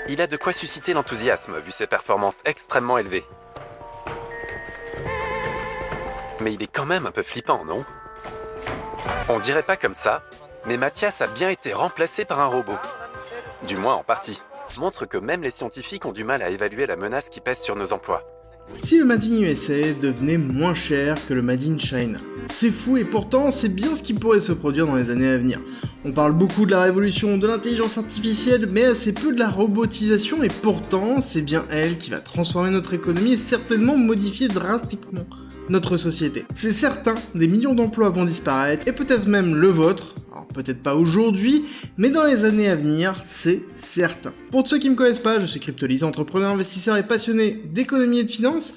Il a de quoi susciter l'enthousiasme, vu ses performances extrêmement élevées. Mais il est quand même un peu flippant, non? On dirait pas comme ça, mais Mathias a bien été remplacé par un robot. Du moins en partie. Montre que même les scientifiques ont du mal à évaluer la menace qui pèse sur nos emplois. Si le Made in USA devenait moins cher que le Made in China. C'est fou et pourtant c'est bien ce qui pourrait se produire dans les années à venir. On parle beaucoup de la révolution de l'intelligence artificielle mais assez peu de la robotisation et pourtant c'est bien elle qui va transformer notre économie et certainement modifier drastiquement notre société. C'est certain, des millions d'emplois vont disparaître et peut-être même le vôtre. Alors peut-être pas aujourd'hui, mais dans les années à venir, c'est certain. Pour ceux qui me connaissent pas, je suis Cryptolyse, entrepreneur, investisseur et passionné d'économie et de finance.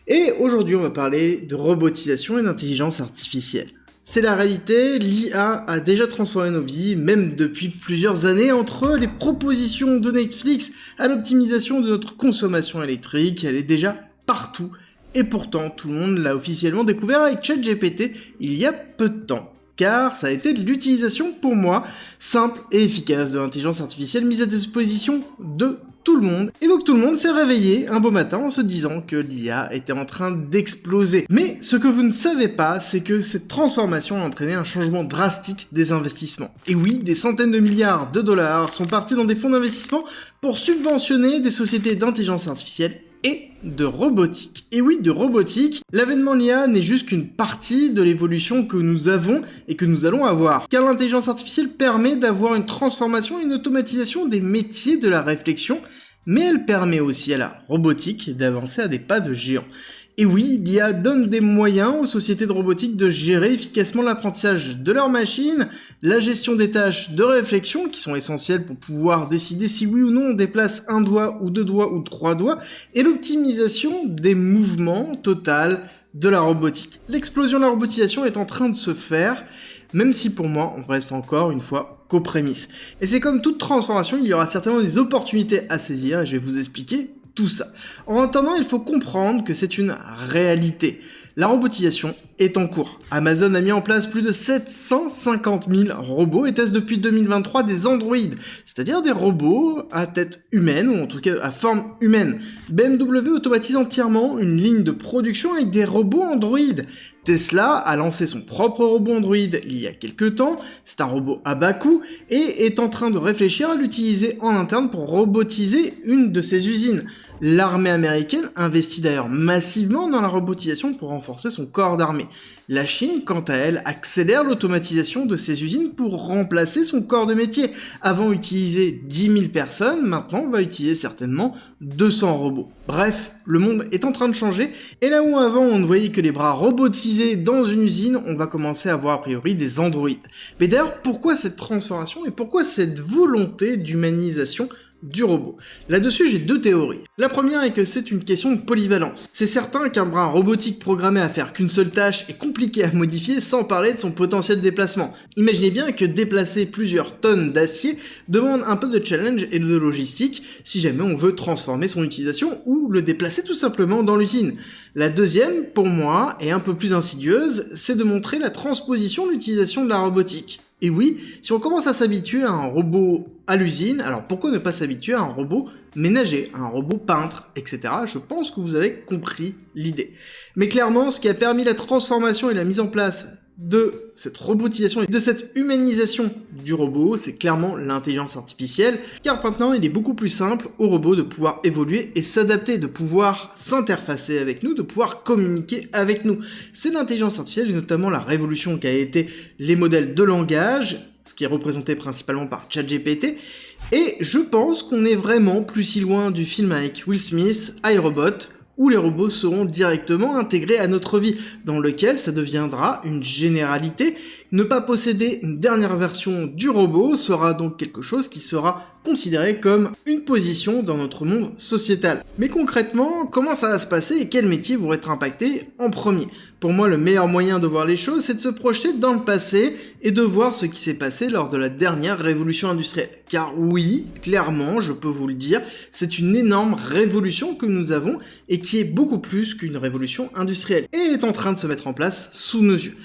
Et aujourd'hui, on va parler de robotisation et d'intelligence artificielle. C'est la réalité, l'IA a déjà transformé nos vies, même depuis plusieurs années, entre les propositions de Netflix à l'optimisation de notre consommation électrique, elle est déjà partout. Et pourtant, tout le monde l'a officiellement découvert avec ChatGPT il y a peu de temps. Car ça a été de l'utilisation, pour moi, simple et efficace de l'intelligence artificielle mise à disposition de tout le monde. Et donc tout le monde s'est réveillé un beau matin en se disant que l'IA était en train d'exploser. Mais ce que vous ne savez pas, c'est que cette transformation a entraîné un changement drastique des investissements. Et oui, des centaines de milliards de dollars sont partis dans des fonds d'investissement pour subventionner des sociétés d'intelligence artificielle et de robotique. Et oui, de robotique, l'avènement de l'IA n'est juste qu'une partie de l'évolution que nous avons et que nous allons avoir. Car l'intelligence artificielle permet d'avoir une transformation et une automatisation des métiers de la réflexion, mais elle permet aussi à la robotique d'avancer à des pas de géant. Et oui, l'IA donne des moyens aux sociétés de robotique de gérer efficacement l'apprentissage de leurs machines, la gestion des tâches de réflexion qui sont essentielles pour pouvoir décider si oui ou non on déplace un doigt ou deux doigts ou trois doigts, et l'optimisation des mouvements total de la robotique. L'explosion de la robotisation est en train de se faire, même si pour moi on reste encore une fois qu'aux prémices. Et c'est comme toute transformation, il y aura certainement des opportunités à saisir et je vais vous expliquer tout ça. En attendant, il faut comprendre que c'est une réalité. La robotisation est en cours. Amazon a mis en place plus de 750 000 robots et teste depuis 2023 des androïdes, c'est-à-dire des robots à tête humaine, ou en tout cas à forme humaine. BMW automatise entièrement une ligne de production avec des robots Android. Tesla a lancé son propre robot Android il y a quelques temps, c'est un robot à bas coût, et est en train de réfléchir à l'utiliser en interne pour robotiser une de ses usines. L'armée américaine investit d'ailleurs massivement dans la robotisation pour renforcer son corps d'armée. La Chine, quant à elle, accélère l'automatisation de ses usines pour remplacer son corps de métier. Avant utiliser 10 000 personnes, maintenant on va utiliser certainement 200 robots. Bref, le monde est en train de changer, et là où avant on ne voyait que les bras robotisés dans une usine, on va commencer à voir a priori des androïdes. Mais d'ailleurs, pourquoi cette transformation et pourquoi cette volonté d'humanisation du robot? Là-dessus, j'ai deux théories. La première est que c'est une question de polyvalence. C'est certain qu'un bras robotique programmé à faire qu'une seule tâche est compliqué à modifier sans parler de son potentiel déplacement. Imaginez bien que déplacer plusieurs tonnes d'acier demande un peu de challenge et de logistique si jamais on veut transformer son utilisation ou le déplacer tout simplement dans l'usine. La deuxième, pour moi, est un peu plus insidieuse, c'est de montrer la transposition de l'utilisation de la robotique. Et oui, si on commence à s'habituer à un robot à l'usine, alors pourquoi ne pas s'habituer à un robot ménager, à un robot peintre, etc. Je pense que vous avez compris l'idée. Mais clairement, ce qui a permis la transformation et la mise en place de cette robotisation et de cette humanisation du robot, c'est clairement l'intelligence artificielle, car maintenant il est beaucoup plus simple au robot de pouvoir évoluer et s'adapter, de pouvoir s'interfacer avec nous, de pouvoir communiquer avec nous. C'est l'intelligence artificielle et notamment la révolution qu'a été les modèles de langage, ce qui est représenté principalement par ChatGPT, et je pense qu'on est vraiment plus si loin du film avec Will Smith, iRobot, où les robots seront directement intégrés à notre vie, dans lequel ça deviendra une généralité. Ne pas posséder une dernière version du robot sera donc quelque chose qui sera considéré comme une position dans notre monde sociétal. Mais concrètement, comment ça va se passer et quels métiers vont être impactés en premier? Pour moi, le meilleur moyen de voir les choses, c'est de se projeter dans le passé et de voir ce qui s'est passé lors de la dernière révolution industrielle. Car oui, clairement, je peux vous le dire, c'est une énorme révolution que nous avons et qui est beaucoup plus qu'une révolution industrielle. Et elle est en train de se mettre en place sous nos yeux.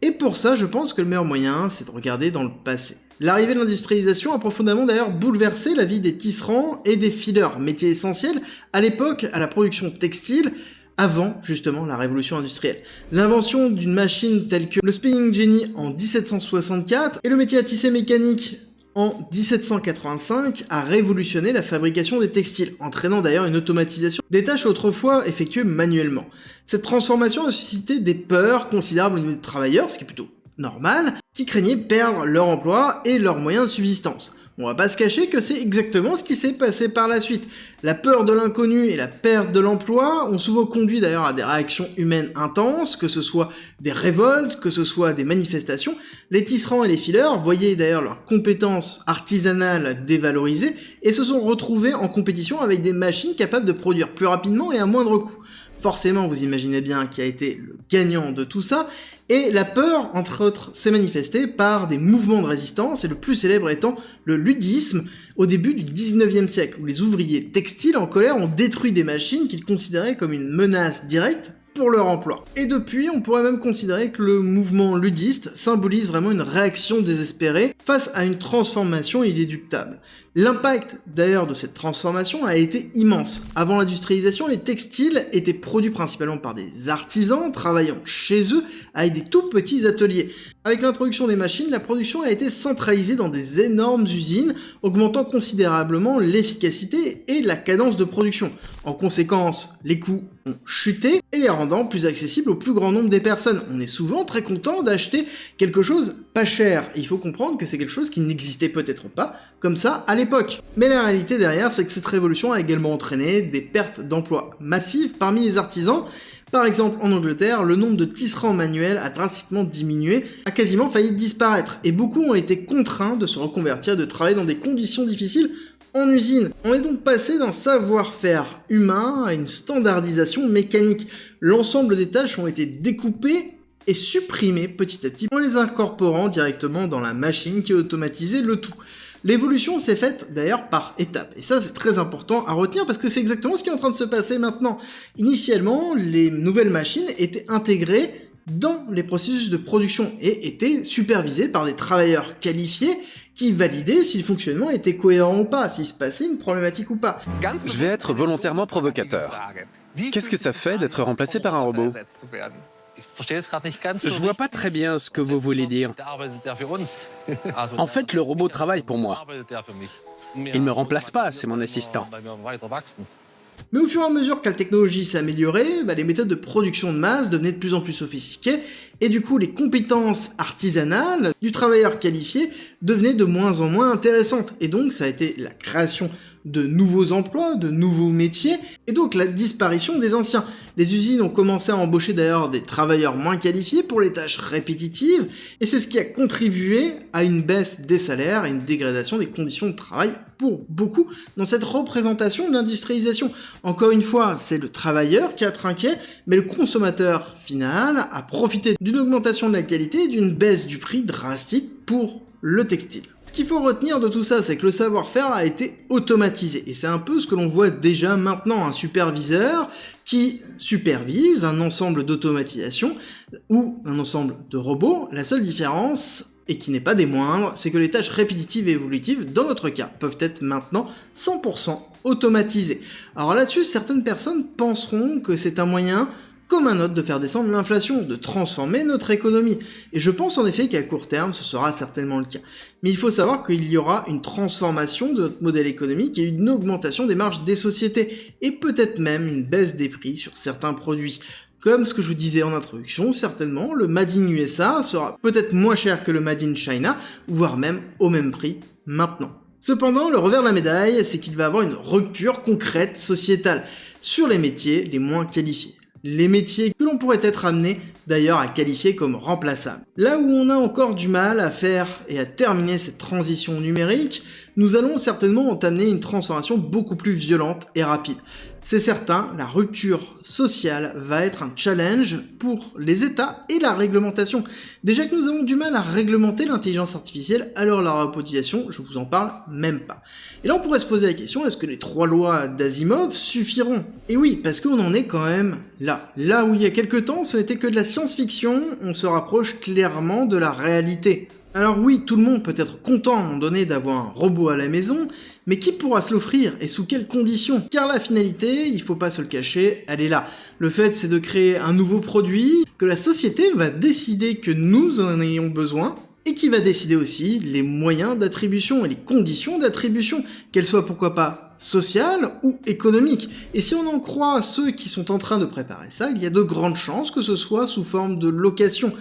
Et pour ça, je pense que le meilleur moyen, c'est de regarder dans le passé. L'arrivée de l'industrialisation a profondément d'ailleurs bouleversé la vie des tisserands et des fileurs, métiers essentiels à l'époque à la production textile, avant justement la révolution industrielle. L'invention d'une machine telle que le spinning jenny en 1764 et le métier à tisser mécanique en 1785 a révolutionné la fabrication des textiles, entraînant d'ailleurs une automatisation des tâches autrefois effectuées manuellement. Cette transformation a suscité des peurs considérables au niveau des travailleurs, ce qui est plutôt normal, qui craignaient perdre leur emploi et leurs moyens de subsistance. On va pas se cacher que c'est exactement ce qui s'est passé par la suite. La peur de l'inconnu et la perte de l'emploi ont souvent conduit d'ailleurs à des réactions humaines intenses, que ce soit des révoltes, que ce soit des manifestations. Les tisserands et les fileurs voyaient d'ailleurs leurs compétences artisanales dévalorisées et se sont retrouvés en compétition avec des machines capables de produire plus rapidement et à moindre coût. Forcément, vous imaginez bien qui a été le gagnant de tout ça, et la peur, entre autres, s'est manifestée par des mouvements de résistance, et le plus célèbre étant le ludisme, au début du 19e siècle, où les ouvriers textiles en colère ont détruit des machines qu'ils considéraient comme une menace directe pour leur emploi. Et depuis, on pourrait même considérer que le mouvement ludiste symbolise vraiment une réaction désespérée face à une transformation inéluctable. L'impact d'ailleurs de cette transformation a été immense. Avant l'industrialisation, les textiles étaient produits principalement par des artisans travaillant chez eux avec des tout petits ateliers. Avec l'introduction des machines, la production a été centralisée dans des énormes usines, augmentant considérablement l'efficacité et la cadence de production. En conséquence, les coûts ont chuté et les rendant plus accessibles au plus grand nombre des personnes. On est souvent très content d'acheter quelque chose pas cher. Et il faut comprendre que c'est quelque chose qui n'existait peut-être pas comme ça à l'époque. Mais la réalité derrière, c'est que cette révolution a également entraîné des pertes d'emplois massives parmi les artisans. Par exemple, en Angleterre, le nombre de tisserands manuels a drastiquement diminué, a quasiment failli disparaître, et beaucoup ont été contraints de se reconvertir et de travailler dans des conditions difficiles en usine. On est donc passé d'un savoir-faire humain à une standardisation mécanique. L'ensemble des tâches ont été découpées et supprimées petit à petit en les incorporant directement dans la machine qui automatisait le tout. L'évolution s'est faite d'ailleurs par étapes, et ça c'est très important à retenir parce que c'est exactement ce qui est en train de se passer maintenant. Initialement, les nouvelles machines étaient intégrées dans les processus de production et étaient supervisées par des travailleurs qualifiés qui validaient si le fonctionnement était cohérent ou pas, s'il se passait une problématique ou pas. Je vais être volontairement provocateur. Qu'est-ce que ça fait d'être remplacé par un robot ? Je vois pas très bien ce que vous voulez dire. En fait, le robot travaille pour moi. Il me remplace pas, c'est mon assistant. Mais au fur et à mesure que la technologie s'est améliorée, les méthodes de production de masse devenaient de plus en plus sophistiquées, et du coup les compétences artisanales du travailleur qualifié devenaient de moins en moins intéressantes, et donc ça a été la création de nouveaux emplois, de nouveaux métiers, et donc la disparition des anciens. Les usines ont commencé à embaucher d'ailleurs des travailleurs moins qualifiés pour les tâches répétitives, et c'est ce qui a contribué à une baisse des salaires et une dégradation des conditions de travail pour beaucoup dans cette représentation de l'industrialisation. Encore une fois, c'est le travailleur qui a trinqué, mais le consommateur final a profité d'une augmentation de la qualité et d'une baisse du prix drastique pour le textile. Ce qu'il faut retenir de tout ça, c'est que le savoir-faire a été automatisé, et c'est un peu ce que l'on voit déjà maintenant, un superviseur qui supervise un ensemble d'automatisation ou un ensemble de robots. La seule différence, et qui n'est pas des moindres, c'est que les tâches répétitives et évolutives, dans notre cas, peuvent être maintenant 100% automatisées. Alors là-dessus, certaines personnes penseront que c'est un moyen comme un autre de faire descendre l'inflation, de transformer notre économie. Et je pense en effet qu'à court terme, ce sera certainement le cas. Mais il faut savoir qu'il y aura une transformation de notre modèle économique et une augmentation des marges des sociétés, et peut-être même une baisse des prix sur certains produits. Comme ce que je vous disais en introduction, certainement, le Made in USA sera peut-être moins cher que le Made in China, voire même au même prix maintenant. Cependant, le revers de la médaille, c'est qu'il va y avoir une rupture concrète sociétale sur les métiers les moins qualifiés. Les métiers que l'on pourrait être amené d'ailleurs à qualifier comme remplaçables. Là où on a encore du mal à faire et à terminer cette transition numérique, nous allons certainement entamer une transformation beaucoup plus violente et rapide. C'est certain, la rupture sociale va être un challenge pour les États et la réglementation. Déjà que nous avons du mal à réglementer l'intelligence artificielle, alors la robotisation, je vous en parle même pas. Et là on pourrait se poser la question, est-ce que les 3 lois d'Asimov suffiront ? Et oui, parce qu'on en est quand même là. Là où il y a quelques temps, ce n'était que de la science-fiction, on se rapproche clairement de la réalité. Alors oui, tout le monde peut être content à un moment donné d'avoir un robot à la maison, mais qui pourra se l'offrir et sous quelles conditions? Car la finalité, il faut pas se le cacher, elle est là. Le fait, c'est de créer un nouveau produit que la société va décider que nous en ayons besoin, et qui va décider aussi les moyens d'attribution et les conditions d'attribution, qu'elles soient pourquoi pas sociales ou économiques. Et si on en croit ceux qui sont en train de préparer ça, il y a de grandes chances que ce soit sous forme de location.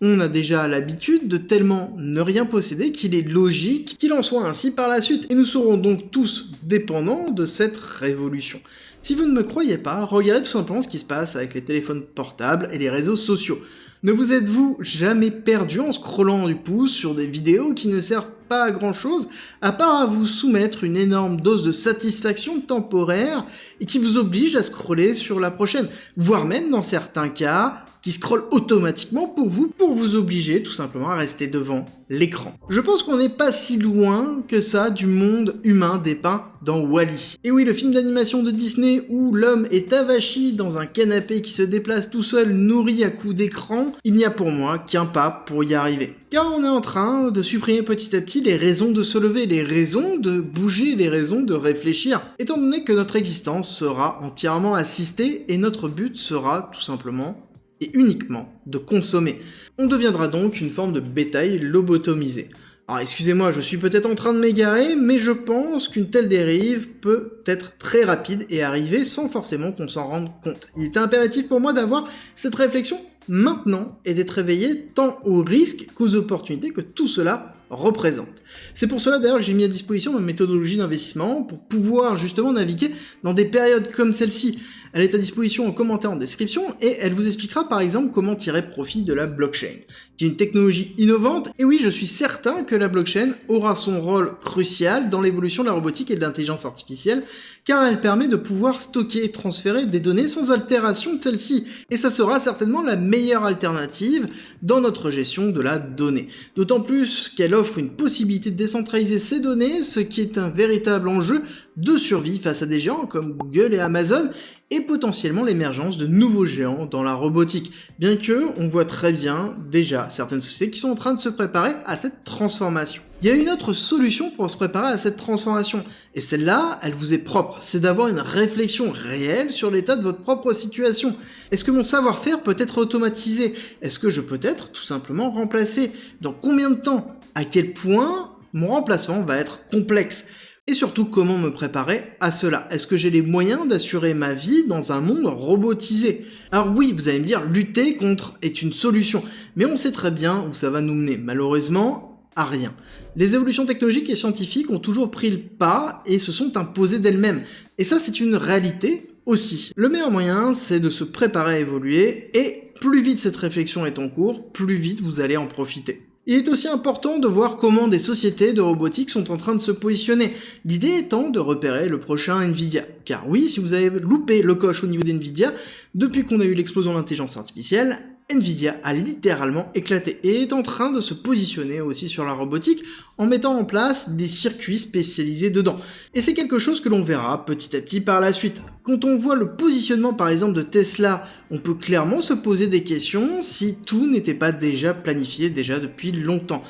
On a déjà l'habitude de tellement ne rien posséder qu'il est logique qu'il en soit ainsi par la suite, et nous serons donc tous dépendants de cette révolution. Si vous ne me croyez pas, regardez tout simplement ce qui se passe avec les téléphones portables et les réseaux sociaux. Ne vous êtes-vous jamais perdu en scrollant du pouce sur des vidéos qui ne servent pas à grand chose, à part à vous soumettre une énorme dose de satisfaction temporaire et qui vous oblige à scroller sur la prochaine, voire même dans certains cas, qui scrolle automatiquement pour vous obliger tout simplement à rester devant l'écran. Je pense qu'on n'est pas si loin que ça du monde humain dépeint dans Wall-E. Et oui, le film d'animation de Disney où l'homme est avachi dans un canapé qui se déplace tout seul, nourri à coups d'écran, il n'y a pour moi qu'un pas pour y arriver. Car on est en train de supprimer petit à petit les raisons de se lever, les raisons de bouger, les raisons de réfléchir, étant donné que notre existence sera entièrement assistée et notre but sera tout simplement et uniquement de consommer. On deviendra donc une forme de bétail lobotomisé. Alors excusez-moi, je suis peut-être en train de m'égarer, mais je pense qu'une telle dérive peut être très rapide et arriver sans forcément qu'on s'en rende compte. Il est impératif pour moi d'avoir cette réflexion maintenant et d'être réveillé tant aux risques qu'aux opportunités que tout cela représente. C'est pour cela d'ailleurs que j'ai mis à disposition ma méthodologie d'investissement pour pouvoir justement naviguer dans des périodes comme celle-ci. Elle est à disposition en commentaire en description et elle vous expliquera par exemple comment tirer profit de la blockchain, qui est une technologie innovante, et oui, je suis certain que la blockchain aura son rôle crucial dans l'évolution de la robotique et de l'intelligence artificielle, car elle permet de pouvoir stocker et transférer des données sans altération de celles-ci, et ça sera certainement la meilleure alternative dans notre gestion de la donnée. D'autant plus qu'elle offre une possibilité de décentraliser ces données, ce qui est un véritable enjeu de survie face à des géants comme Google et Amazon, et potentiellement l'émergence de nouveaux géants dans la robotique, bien que on voit très bien déjà certaines sociétés qui sont en train de se préparer à cette transformation. Il y a une autre solution pour se préparer à cette transformation, et celle-là, elle vous est propre, c'est d'avoir une réflexion réelle sur l'état de votre propre situation. Est-ce que mon savoir-faire peut être automatisé? Est-ce que je peux être tout simplement remplacé? Dans combien de temps? À quel point mon remplacement va être complexe? Et surtout, comment me préparer à cela? Est-ce que j'ai les moyens d'assurer ma vie dans un monde robotisé? Alors oui, vous allez me dire, lutter contre est une solution, mais on sait très bien où ça va nous mener, malheureusement, à rien. Les évolutions technologiques et scientifiques ont toujours pris le pas et se sont imposées d'elles-mêmes. Et ça, c'est une réalité aussi. Le meilleur moyen, c'est de se préparer à évoluer, et plus vite cette réflexion est en cours, plus vite vous allez en profiter. Il est aussi important de voir comment des sociétés de robotique sont en train de se positionner, l'idée étant de repérer le prochain Nvidia. Car oui, si vous avez loupé le coche au niveau d'Nvidia, depuis qu'on a eu l'explosion de l'intelligence artificielle, Nvidia a littéralement éclaté et est en train de se positionner aussi sur la robotique en mettant en place des circuits spécialisés dedans. Et c'est quelque chose que l'on verra petit à petit par la suite. Quand on voit le positionnement par exemple de Tesla, on peut clairement se poser des questions si tout n'était pas déjà planifié déjà depuis longtemps.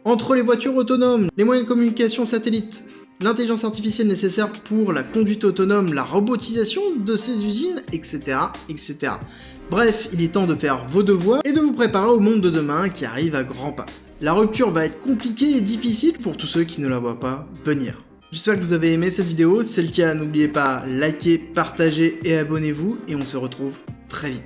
Entre les voitures autonomes, les moyens de communication satellites, l'intelligence artificielle nécessaire pour la conduite autonome, la robotisation de ces usines, etc., etc. Bref, il est temps de faire vos devoirs et de vous préparer au monde de demain qui arrive à grands pas. La rupture va être compliquée et difficile pour tous ceux qui ne la voient pas venir. J'espère que vous avez aimé cette vidéo, si c'est le cas, n'oubliez pas, likez, partagez et abonnez-vous, et on se retrouve très vite.